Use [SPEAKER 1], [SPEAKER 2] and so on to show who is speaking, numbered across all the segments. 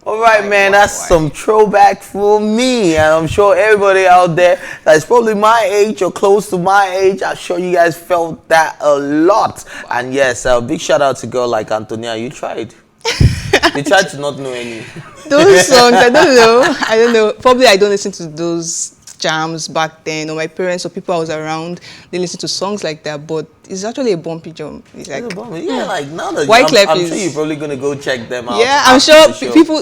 [SPEAKER 1] All right, man, that's some throwback for me. And I'm sure everybody out there that's probably my age or close to my age, I'm sure you guys felt that a lot. And yes, a big shout out to a girl like Antonia. You tried. You tried to not know any.
[SPEAKER 2] Those songs, I don't know. I don't know. Probably I don't listen to those jams back then, or my parents or people I was around, they listen to songs like that, but it's actually a bumpy jump. It's like,
[SPEAKER 1] yeah, like now that I'm sure you're probably gonna go check them out.
[SPEAKER 2] Yeah, I'm sure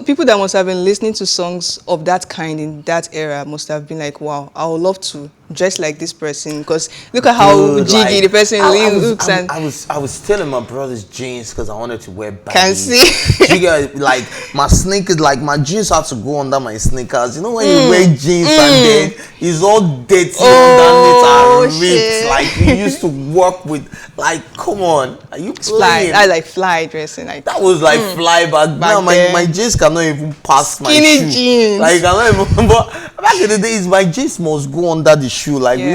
[SPEAKER 2] people that must have been listening to songs of that kind in that era must have been like, wow, I would love to dress like this person, because look at how jiggy the person looks.
[SPEAKER 1] I was still in my brother's jeans because I wanted to wear baggies.
[SPEAKER 2] Can see.
[SPEAKER 1] You guys, like my sneakers, like my jeans have to go under my sneakers. You know when you wear jeans and then it's all dirty underneath and ripped. Like you used to work with. Like, come on, are you playing?
[SPEAKER 2] I like fly dressing. Like
[SPEAKER 1] that was like fly back now. My jeans cannot even pass my shoe.
[SPEAKER 2] Skinny jeans.
[SPEAKER 1] Like I cannot even. But back in the days, my jeans must go under the shoe. Like they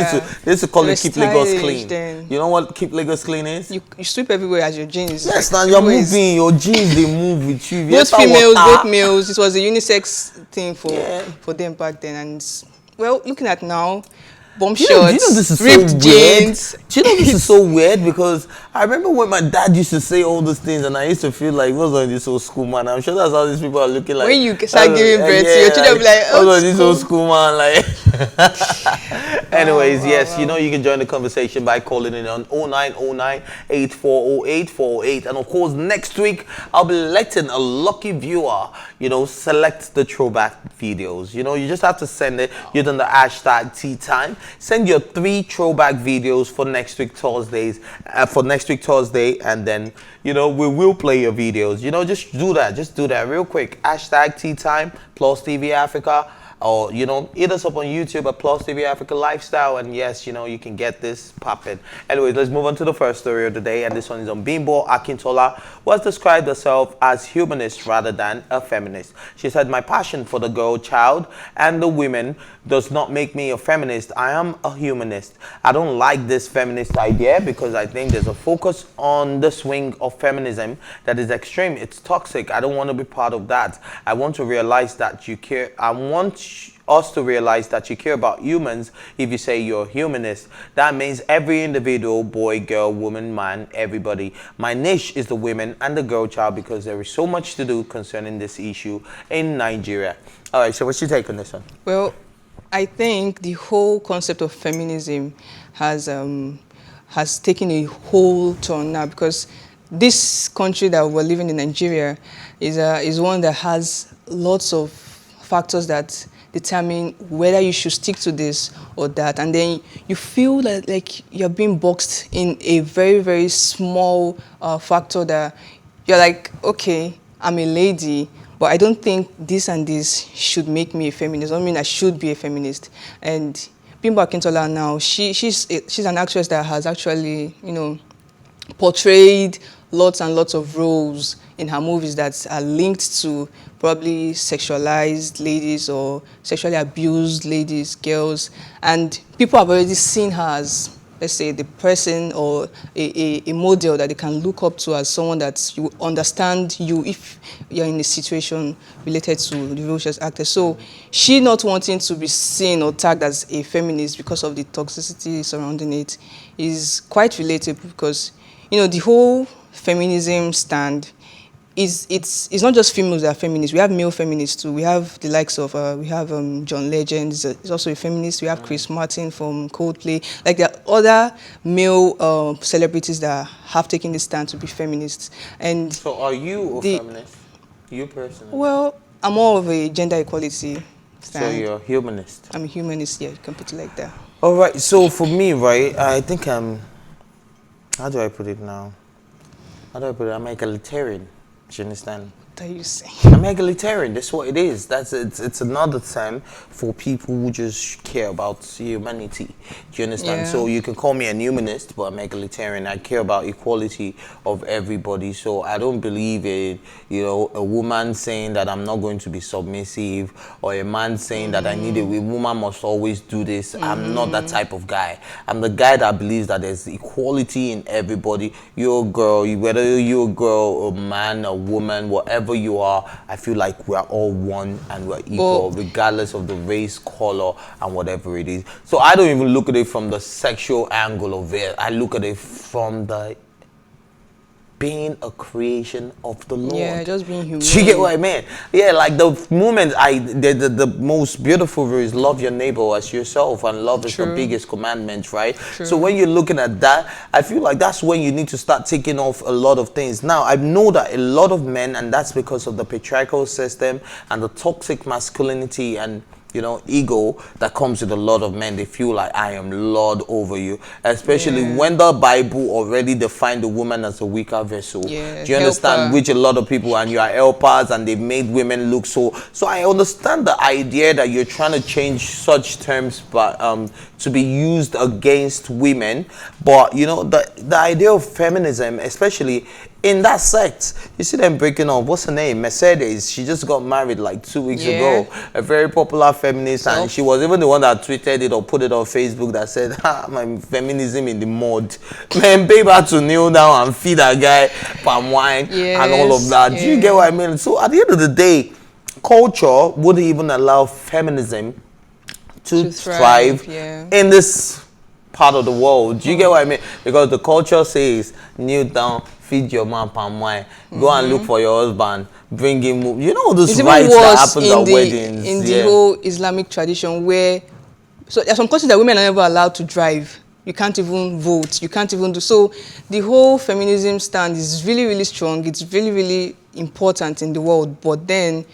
[SPEAKER 1] used to call it keep Lagos clean.
[SPEAKER 2] Then.
[SPEAKER 1] You know what keep Lagos clean is?
[SPEAKER 2] You sweep everywhere as your jeans.
[SPEAKER 1] Yes, now you're moving. Your jeans they move with you.
[SPEAKER 2] Both females, both males. It was a unisex thing for them back then. And well, looking at now. Bomb shorts, ripped jeans.
[SPEAKER 1] Do you know this is so weird? Because I remember when my dad used to say all those things, and I used to feel like, what's on this old school man? I'm sure that's how these people are looking like.
[SPEAKER 2] When you start giving birth to your children, be like,
[SPEAKER 1] oh, what's on this old school man? Like. Anyways, yes, you know you can join the conversation by calling in on 0909-8408-408, and of course next week I'll be letting a lucky viewer, select the throwback videos. You just have to send it using the hashtag TEATIME. Send your 3 throwback videos for next week Thursday, and then we will play your videos. Just do that real quick. Hashtag TEATIME, PlusTvAfrica, or hit us up on YouTube at PlusTvAfrica Lifestyle, and yes, you can get this popping. Anyways, let's move on to the first story of the day, and this one is on Bimbo Akintola, who has described herself as humanist rather than a feminist. She said, "My passion for the girl child and the women does not make me a feminist. I am a humanist. I don't like this feminist idea because I think there's a focus on the swing of feminism that is extreme. It's toxic. I don't want to be part of that. I want to realize that you care. I want us to realize that you care about humans. If you say you're a humanist, that means every individual, boy, girl, woman, man, everybody. My niche is the women and the girl child because there is so much to do concerning this issue in Nigeria." All right, so what's your take on this one?
[SPEAKER 2] Well, I think the whole concept of feminism has taken a whole turn now, because this country that we're living in, Nigeria, is one that has lots of factors that determine whether you should stick to this or that, and then you feel that like you're being boxed in a very, very small factor that you're like, okay, I'm a lady, but I don't think this and this should make me a feminist. I mean, I should be a feminist. And Bimbo Akintola now, she's an actress that has actually, portrayed lots and lots of roles in her movies that are linked to probably sexualized ladies or sexually abused ladies, girls. And people have already seen her as, let's say, the person or a model that they can look up to, as someone that you understand you if you're in a situation related to the role she's acted. So she not wanting to be seen or tagged as a feminist because of the toxicity surrounding it is quite relatable, because the whole feminism stand it's not just females that are feminists. We have male feminists too. We have the likes of John Legend, is also a feminist. We have Chris Martin from Coldplay. Like, there are other male celebrities that have taken the stand to be feminists. And
[SPEAKER 1] so, are you a feminist? You personally?
[SPEAKER 2] Well, I'm more of a gender equality stand.
[SPEAKER 1] So you're a humanist?
[SPEAKER 2] I'm a humanist. Yeah, you can put it like that.
[SPEAKER 1] All right. So for me, right, I think I'm. How do I put it now? I'm egalitarian. Do you understand?
[SPEAKER 2] What are you saying?
[SPEAKER 1] I'm egalitarian. That's what it is. It's another term for people who just care about humanity. Do you understand?
[SPEAKER 2] Yeah.
[SPEAKER 1] So you can call me a humanist, but I'm egalitarian. I care about equality of everybody. So I don't believe in, a woman saying that I'm not going to be submissive, or a man saying that I need a woman must always do this. I'm not that type of guy. I'm the guy that believes that there's equality in everybody. You're a girl, whether you're a girl, a man, a woman, whatever wherever you are, I feel like we are all one and we're equal, regardless of the race, color, and whatever it is. So I don't even look at it from the sexual angle of it. I look at it from the being a creation of the Lord.
[SPEAKER 2] Yeah, just being human.
[SPEAKER 1] Do you get what I mean? Yeah, like the moment the most beautiful rule is love your neighbor as yourself, and love is the biggest commandment, right?
[SPEAKER 2] True.
[SPEAKER 1] So when you're looking at that, I feel like that's when you need to start taking off a lot of things. Now, I know that a lot of men, and that's because of the patriarchal system and the toxic masculinity and ego that comes with a lot of men. They feel like I am Lord over you, especially when the Bible already defined the woman as a weaker vessel.
[SPEAKER 2] Yeah,
[SPEAKER 1] do you understand?
[SPEAKER 2] helper.
[SPEAKER 1] Which a lot of people, and you are helpers, and they've made women look so I understand the idea that you're trying to change such terms, but to be used against women. But the idea of feminism, especially in that sect, you see them breaking up. What's her name? Mercedes. She just got married like 2 weeks ago. A very popular feminist, and she was even the one that tweeted it or put it on Facebook that said, my feminism in the mud. Man, babe had to kneel down and feed that guy palm wine and all of that. Do you get what I mean? So at the end of the day, culture wouldn't even allow feminism to thrive in this part of the world. Do you get what I mean? Because the culture says, kneel down, feed your man palm wine, go and look for your husband, bring him, those rites that happens at weddings.
[SPEAKER 2] In the whole Islamic tradition, where there are some countries that women are never allowed to drive. You can't even vote. You can't even do so. The whole feminism stand is really, really strong. It's really, really important in the world. But then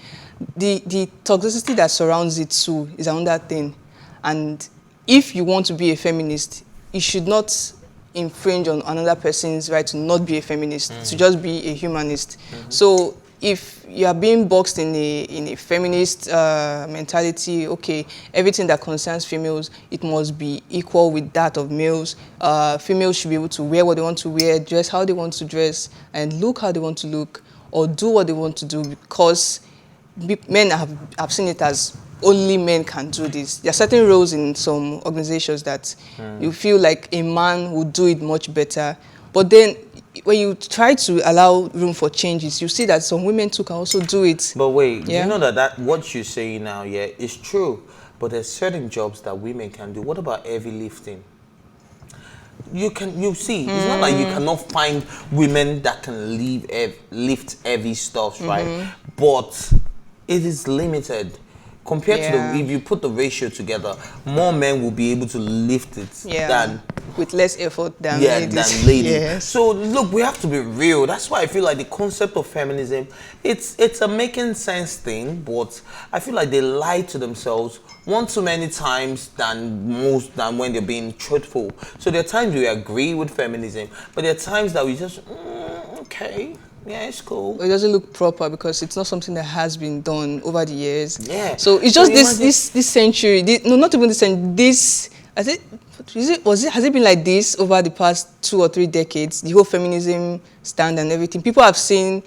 [SPEAKER 2] the toxicity that surrounds it too is another thing. And if you want to be a feminist, you should not infringe on another person's right to not be a feminist, to just be a humanist. So if you are being boxed in a feminist mentality, okay, everything that concerns females, it must be equal with that of males. Females should be able to wear what they want to wear, dress how they want to dress, and look how they want to look, or do what they want to do, because men have seen it as only men can do this. There are certain roles in some organizations that you feel like a man would do it much better. But then when you try to allow room for changes, you see that some women too can also do it.
[SPEAKER 1] But wait, do you know that what you're saying now, is true, but there's certain jobs that women can do. What about heavy lifting? You see, it's not like you cannot find women that can lift heavy stuff, right? But it is limited. Compared to if you put the ratio together, more men will be able to lift it than
[SPEAKER 2] with less effort than ladies.
[SPEAKER 1] Yes. So look, we have to be real. That's why I feel like the concept of feminism, it's a making sense thing, but I feel like they lie to themselves one too many times than when they're being truthful. So there are times we agree with feminism, but there are times that we just okay. Yeah, it's cool.
[SPEAKER 2] It doesn't look proper because it's not something that has been done over the years.
[SPEAKER 1] Yeah.
[SPEAKER 2] So it's just this century. Not even this century. Has it been like this over the past 2 or 3 decades? The whole feminism stand and everything. People have seen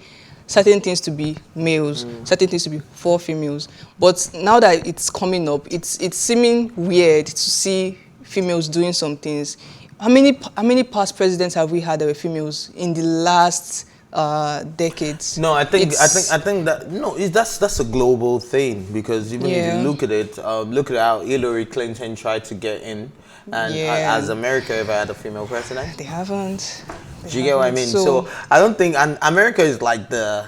[SPEAKER 2] certain things to be males, certain things to be for females. But now that it's coming up, it's seeming weird to see females doing some things. How many past presidents have we had that were females in the last decades?
[SPEAKER 1] No, I think that that's a global thing, because even if you look at how Hillary Clinton tried to get in, and has America ever had a female president?
[SPEAKER 2] They haven't.
[SPEAKER 1] Do you get what I mean? So I don't think, and America is like the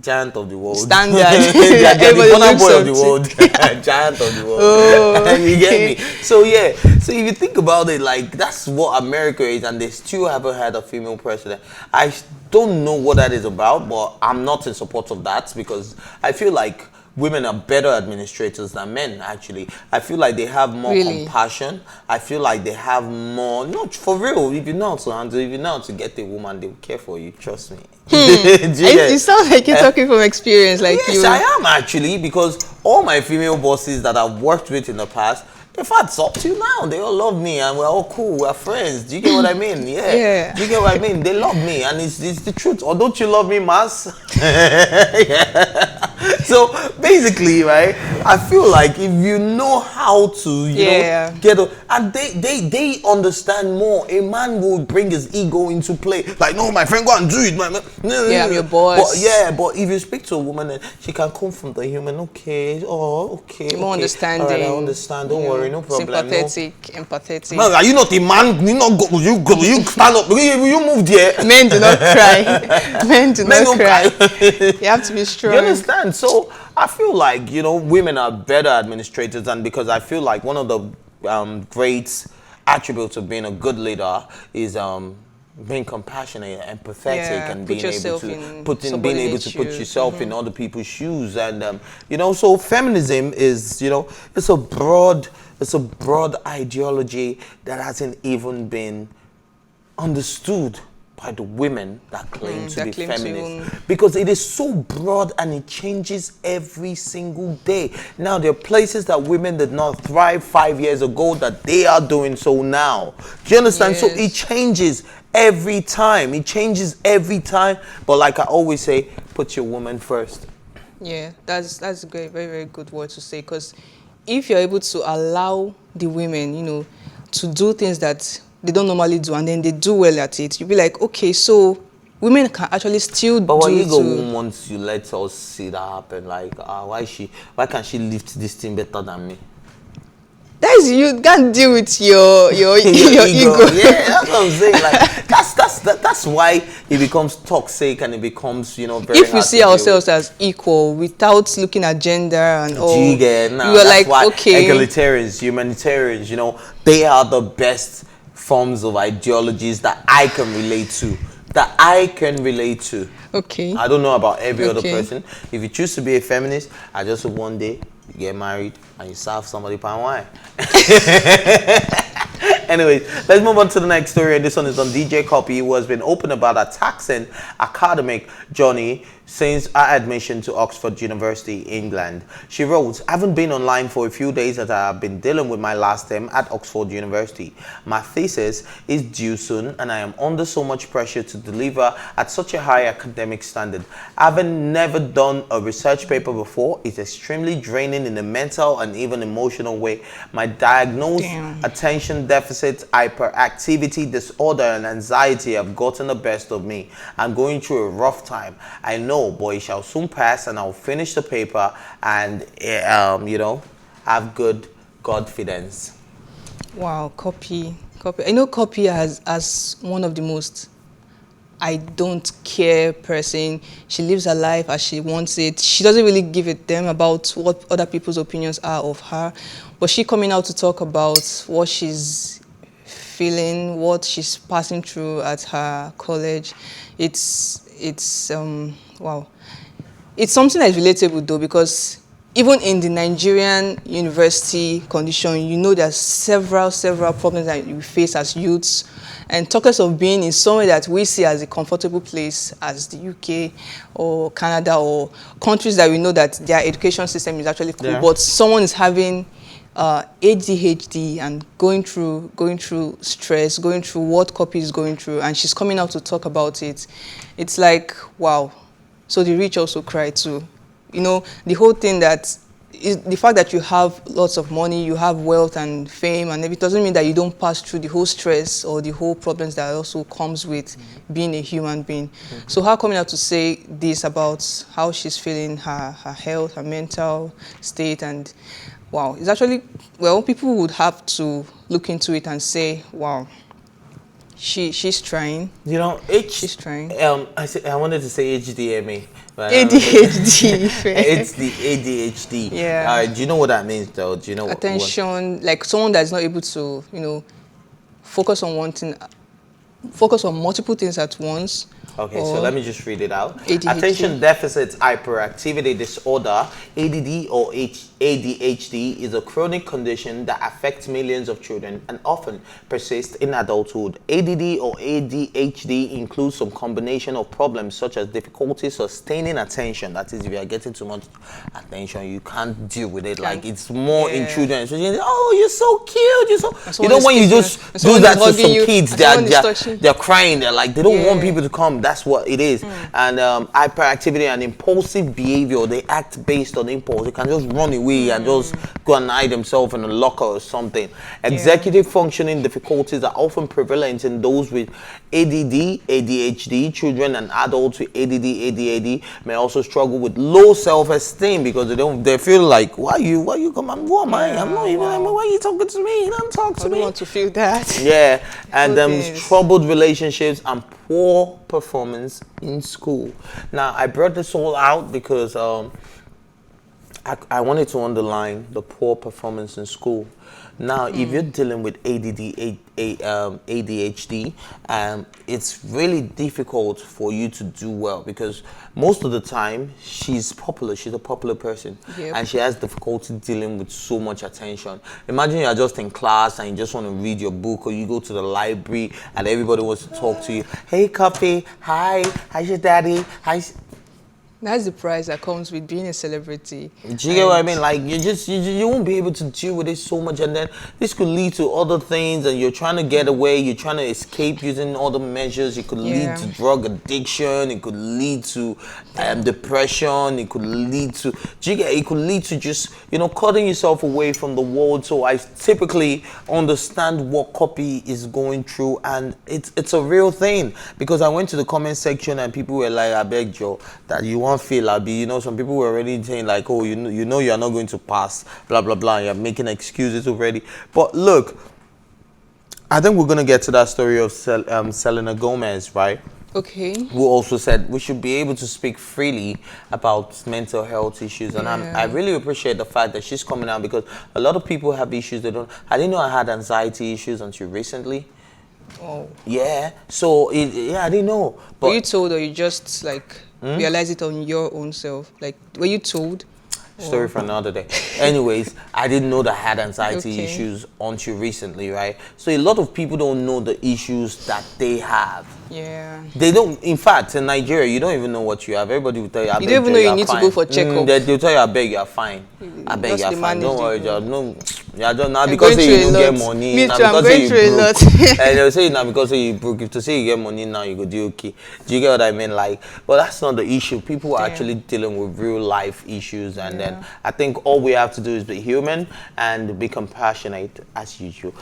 [SPEAKER 1] giant of the world.
[SPEAKER 2] Standard.
[SPEAKER 1] the Bonner boy of the world. Giant of the world. Oh, you get me? So so if you think about it, like that's what America is, and they still haven't had a female president. I don't know what that is about, but I'm not in support of that, because I feel like women are better administrators than men, actually. I feel like they have more compassion. I feel like they have more, not for real, if you know how to handle, if you know how to get a woman, they will care for you, trust me.
[SPEAKER 2] You sound like you're talking from experience.
[SPEAKER 1] Yes, I am actually, because all my female bosses that I've worked with in the past, in fact, it's up to now, they all love me and we're all cool, we're friends. Do you get what I mean? Yeah. Do you get what I mean? They love me, and it's the truth. Or don't you love me, Mas? So basically, right, I feel like if you know how to, you know, get a, and they understand more. A man will bring his ego into play. Like, no, my friend, go and do it, man.
[SPEAKER 2] Yeah, I'm your boss.
[SPEAKER 1] But if you speak to a woman, and she can come from the human. Okay, okay.
[SPEAKER 2] More understanding.
[SPEAKER 1] All right, I understand. Don't worry, no problem.
[SPEAKER 2] Sympathetic, empathetic.
[SPEAKER 1] Man, are you not a man? You not go. You stand up. You move there.
[SPEAKER 2] Men do not cry. Men do not cry. You have to be strong.
[SPEAKER 1] You understand? So I feel like, you know, women are better administrators, and because I feel like one of the great attributes of being a good leader is being compassionate, empathetic, and being able to put yourself in other people's shoes. And you know, so feminism is, you know, it's a broad ideology that hasn't even been understood by the women that claim to be feminists, because it is so broad and it changes every single day. Now there are places that women did not thrive 5 years ago that they are doing so now. Do you understand? Yes. So it changes every time. It changes every time. But like I always say, put your woman first.
[SPEAKER 2] Yeah, that's a very, very good word to say, because if you're able to allow the women, you know, to do things that they don't normally do, and then they do well at it, you'll be like, okay, so women can actually still do.
[SPEAKER 1] But what you go once you let us see that happen, like, why can't she lift this thing better than me?
[SPEAKER 2] That is, you can't deal with your ego.
[SPEAKER 1] Yeah, that's what I'm saying. Like, that's why it becomes toxic, and it becomes, you know, very
[SPEAKER 2] if we see ourselves as equal without looking at gender and all,
[SPEAKER 1] you're like, okay, egalitarians, humanitarians, you know, they are the best forms of ideologies that I can relate to. Okay. I don't know about every other person. If you choose to be a feminist, I just hope one day you get married and you serve somebody palm wine. Anyways, let's move on to the next story, and this one is on DJ Cuppy, who has been open about a taxing academic journey since her admission to Oxford University, England. She wrote, I haven't been online for a few days as I have been dealing with my last term at Oxford University. My thesis is due soon, and I am under so much pressure to deliver at such a high academic standard. Having never done a research paper before, it's extremely draining in a mental and even emotional way. My diagnosed attention deficit, hyperactivity disorder, and anxiety have gotten the best of me. I'm going through a rough time. I know, but it shall soon pass, and I'll finish the paper and, you know, have good confidence.
[SPEAKER 2] Wow, Cuppy. I know Cuppy as one of the most I don't care person. She lives her life as she wants it. She doesn't really give a damn about what other people's opinions are of her. But she coming out to talk about what she's feeling, what she's passing through at her college. It's wow. It's something that is relatable though, because even in the Nigerian university condition, you know there's several problems that you face as youths. And talkers of being in somewhere that we see as a comfortable place, as the UK or Canada or countries that we know that their education system is actually cool, but someone is having ADHD and going through stress, going through what Cuppy is going through, and she's coming out to talk about it. It's like, wow. So the rich also cry too. You know, the whole thing that is the fact that you have lots of money, you have wealth and fame, and it doesn't mean that you don't pass through the whole stress or the whole problems that also comes with being a human being. So her coming out to say this about how she's feeling, her health, her mental state, and wow, it's actually, well, people would have to look into it and say, wow, she's trying. You know, she's trying.
[SPEAKER 1] I wanted to say HDMA.
[SPEAKER 2] ADHD.
[SPEAKER 1] It's the ADHD.
[SPEAKER 2] Yeah.
[SPEAKER 1] Do you know what that means, though? Do you know
[SPEAKER 2] attention, like someone that's not able to, you know, focus on one thing, focus on multiple things at once.
[SPEAKER 1] Okay, so let me just read it out. ADHD. Attention deficit hyperactivity disorder, ADD or ADHD, is a chronic condition that affects millions of children and often persists in adulthood. ADD or ADHD includes some combination of problems such as difficulty sustaining attention. That is, if you are getting too much attention, you can't deal with it. Like, it's more in children. So oh, you're so cute. You're so. You know, when you just do that to some kids, they're crying. They're like, they don't want people to come. that's what it is. And hyperactivity and impulsive behavior, they act based on impulse. They can just run away and just go and hide themselves in a locker or something. Executive functioning difficulties are often prevalent in those with ADD, ADHD. Children and adults with ADD, ADHD may also struggle with low self-esteem because they feel like, why you come, who am I? I'm not even, why are you talking to me? You don't talk to me.
[SPEAKER 2] I don't want to feel that.
[SPEAKER 1] Yeah, and troubled relationships and poor performance in school. Now, I brought this all out because I wanted to underline the poor performance in school. Now, if you're dealing with ADD, ADHD, it's really difficult for you to do well because most of the time she's popular. She's a popular person, and she has difficulty dealing with so much attention. Imagine you're just in class and you just want to read your book, or you go to the library and everybody wants to talk to you. Hey, Cuppy, hi, how's your daddy?
[SPEAKER 2] That's the price that comes with being a celebrity.
[SPEAKER 1] Do you get what I mean? Like, you won't be able to deal with it so much, and then this could lead to other things, and you're trying to get away, you're trying to escape using other measures. It could lead to drug addiction, it could lead to depression, it could lead to, it could lead to just, cutting yourself away from the world. So I typically understand what Cuppy is going through, and it's a real thing, because I went to the comment section and people were like, I beg Joe, that you won't feel Abi. Some people were already saying like, oh, you know you're not going to pass, blah blah blah. You're making excuses already. But look, I think we're gonna get to that story of Selena Gomez, right?
[SPEAKER 2] Okay.
[SPEAKER 1] Who also said we should be able to speak freely about mental health issues, and I really appreciate the fact that she's coming out, because a lot of people have issues they don't. I didn't know I had anxiety issues until recently.
[SPEAKER 2] Oh.
[SPEAKER 1] Yeah. So I didn't know. But
[SPEAKER 2] were you told, or you just like realize it on your own self? Like, were you told?
[SPEAKER 1] Story for another day. Anyways, I didn't know that I had anxiety issues until recently, right? So a lot of people don't know the issues that they have.
[SPEAKER 2] Yeah.
[SPEAKER 1] They don't. In fact, in Nigeria, you don't even know what you have. Everybody will tell you,
[SPEAKER 2] you don't even know you need to go for checkup.
[SPEAKER 1] They'll tell you, I beg, you're fine. I beg, you're fine. Don't worry, you're just now because
[SPEAKER 2] you
[SPEAKER 1] don't get money.
[SPEAKER 2] Me
[SPEAKER 1] now
[SPEAKER 2] too, I'm going through a lot.
[SPEAKER 1] And they'll say now because you broke. If to say you get money now, you go do okay. Do you get what I mean? Like, but that's not the issue. People are actually dealing with real life issues, and then I think all we have to do is be human and be compassionate as usual.